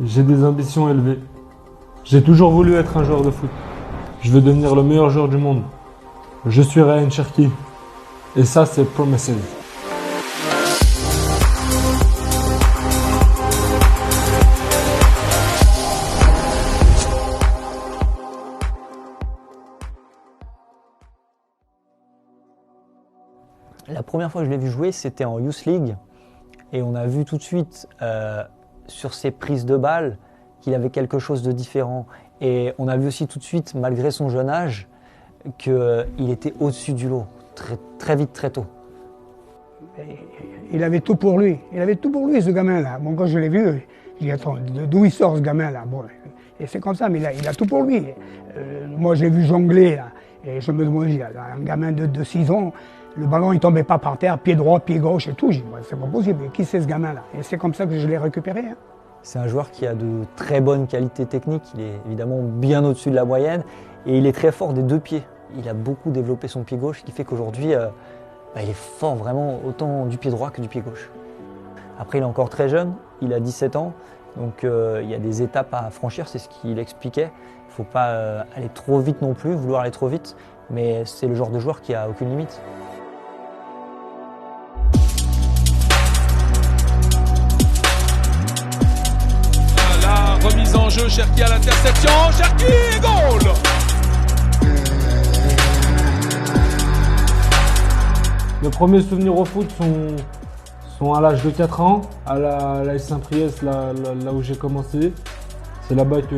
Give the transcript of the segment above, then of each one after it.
J'ai des ambitions élevées. J'ai toujours voulu être un joueur de foot. Je veux devenir le meilleur joueur du monde. Je suis Ryan Cherki. Et ça, c'est Promises. La première fois que je l'ai vu jouer, c'était en Youth League. Et on a vu tout de suite, sur ses prises de balles, qu'il avait quelque chose de différent. Et on a vu aussi tout de suite, malgré son jeune âge, qu'il était au-dessus du lot, très vite, très tôt. Il avait tout pour lui. Il avait tout pour lui, ce gamin-là. Bon, quand je l'ai vu, je dis, attends, d'où il sort, ce gamin-là? Bon, et c'est comme ça, mais il a tout pour lui. Moi, j'ai vu jongler, là, et je me demandais, un gamin de 6 ans, le ballon, il ne tombait pas par terre, pied droit, pied gauche et tout. Je dis, c'est pas possible, qui c'est ce gamin-là? Et c'est comme ça que je l'ai récupéré. Hein. C'est un joueur qui a de très bonnes qualités techniques. Il est évidemment bien au-dessus de la moyenne. Et il est très fort des 2 pieds. Il a beaucoup développé son pied gauche, ce qui fait qu'aujourd'hui, il est fort vraiment autant du pied droit que du pied gauche. Après, il est encore très jeune, il a 17 ans, donc il y a des étapes à franchir, c'est ce qu'il expliquait. Il ne faut pas aller trop vite non plus, vouloir aller trop vite, mais c'est le genre de joueur qui n'a aucune limite. La remise en jeu, Cherki à l'interception, Cherki, goal! Mes premiers souvenirs au foot sont à l'âge de 4 ans, à l'AS Saint-Priest, là où j'ai commencé. C'est là-bas que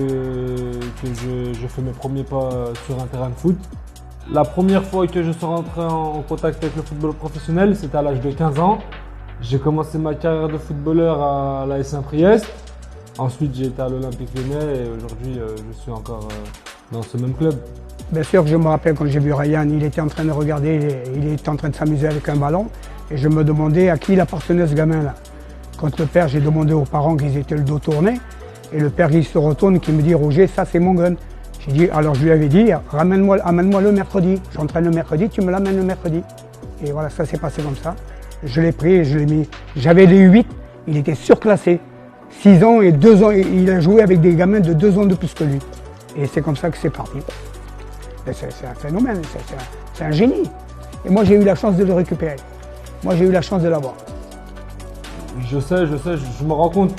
je fais mes premiers pas sur un terrain de foot. La première fois que je suis rentré en contact avec le football professionnel, c'était à l'âge de 15 ans. J'ai commencé ma carrière de footballeur à l'AS Saint-Priest. Ensuite, j'ai été à l'Olympique Lyonnais et aujourd'hui, je suis encore dans ce même club. Bien sûr que je me rappelle quand j'ai vu Ryan, il était en train de regarder, il était en train de s'amuser avec un ballon et je me demandais à qui il appartenait ce gamin-là. Quand le père, j'ai demandé aux parents qu'ils étaient le dos tourné et le père il se retourne et qui me dit Roger, ça c'est mon gun. J'ai dit, alors je lui avais dit, amène-moi le mercredi. J'entraîne le mercredi, tu me l'amènes le mercredi. Et voilà, ça s'est passé comme ça. Je l'ai pris et je l'ai mis. J'avais les 8, il était surclassé. 6 ans et 2 ans, il a joué avec des gamins de 2 ans de plus que lui. Et c'est comme ça que c'est parti. C'est un phénomène, c'est un génie. Et moi j'ai eu la chance de le récupérer. Moi j'ai eu la chance de l'avoir. Je sais, je me rends compte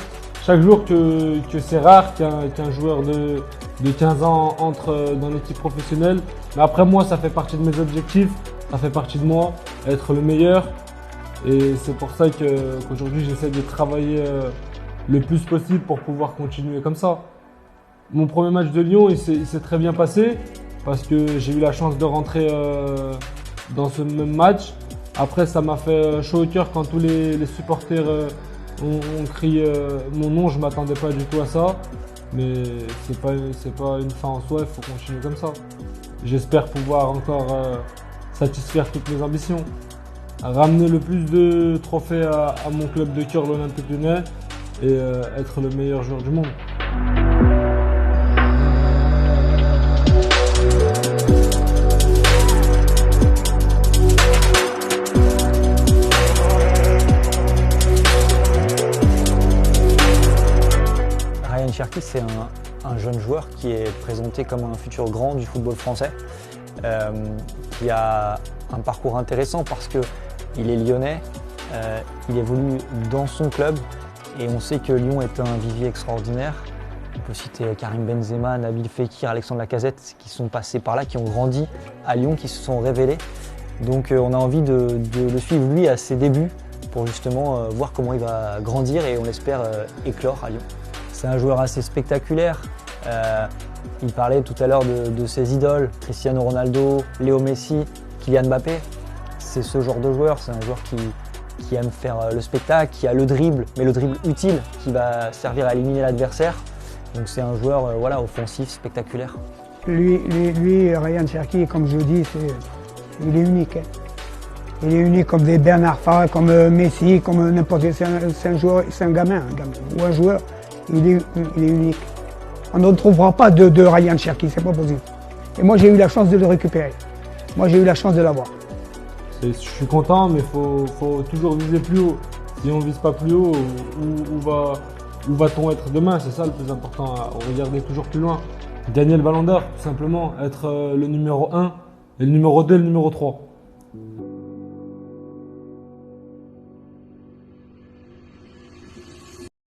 chaque jour que c'est rare qu'un joueur de 15 ans entre dans l'équipe professionnelle. Mais après moi ça fait partie de mes objectifs, ça fait partie de moi, être le meilleur. Et c'est pour ça qu'aujourd'hui j'essaie de travailler le plus possible pour pouvoir continuer comme ça. Mon premier match de Lyon il s'est très bien passé. Parce que j'ai eu la chance de rentrer dans ce même match. Après, ça m'a fait chaud au cœur quand tous les supporters ont crié mon nom. Je ne m'attendais pas du tout à ça. Mais c'est pas une fin en soi, il faut continuer comme ça. J'espère pouvoir encore satisfaire toutes mes ambitions. Ramener le plus de trophées à mon club de cœur, l'Olympique Lyonnais, et être le meilleur joueur du monde. Ryan Cherki, c'est un jeune joueur qui est présenté comme un futur grand du football français, qui a un parcours intéressant parce qu'il est lyonnais, il évolue dans son club et on sait que Lyon est un vivier extraordinaire. On peut citer Karim Benzema, Nabil Fekir, Alexandre Lacazette qui sont passés par là, qui ont grandi à Lyon, qui se sont révélés. Donc on a envie de le suivre lui à ses débuts pour justement voir comment il va grandir et on l'espère éclore à Lyon. C'est un joueur assez spectaculaire. Il parlait tout à l'heure de ses idoles, Cristiano Ronaldo, Léo Messi, Kylian Mbappé. C'est ce genre de joueur, c'est un joueur qui aime faire le spectacle, qui a le dribble, mais le dribble utile, qui va servir à éliminer l'adversaire. Donc c'est un joueur offensif, spectaculaire. Lui, Ryan Cherki, comme je dis, il est unique. Hein. Il est unique comme des Bernard Farr, comme Messi, comme n'importe quel. C'est un joueur, c'est un gamin ou un joueur. Il est unique. On ne trouvera pas de Ryan Cherki, c'est pas possible. Et moi j'ai eu la chance de le récupérer. Moi j'ai eu la chance de l'avoir. Je suis content, mais faut toujours viser plus haut. Si on ne vise pas plus haut, où va où va-t-on être demain? C'est ça le plus important, à regarder toujours plus loin. Gagner le ballon d'or, tout simplement, être le numéro 1, et le numéro 2 et le numéro 3.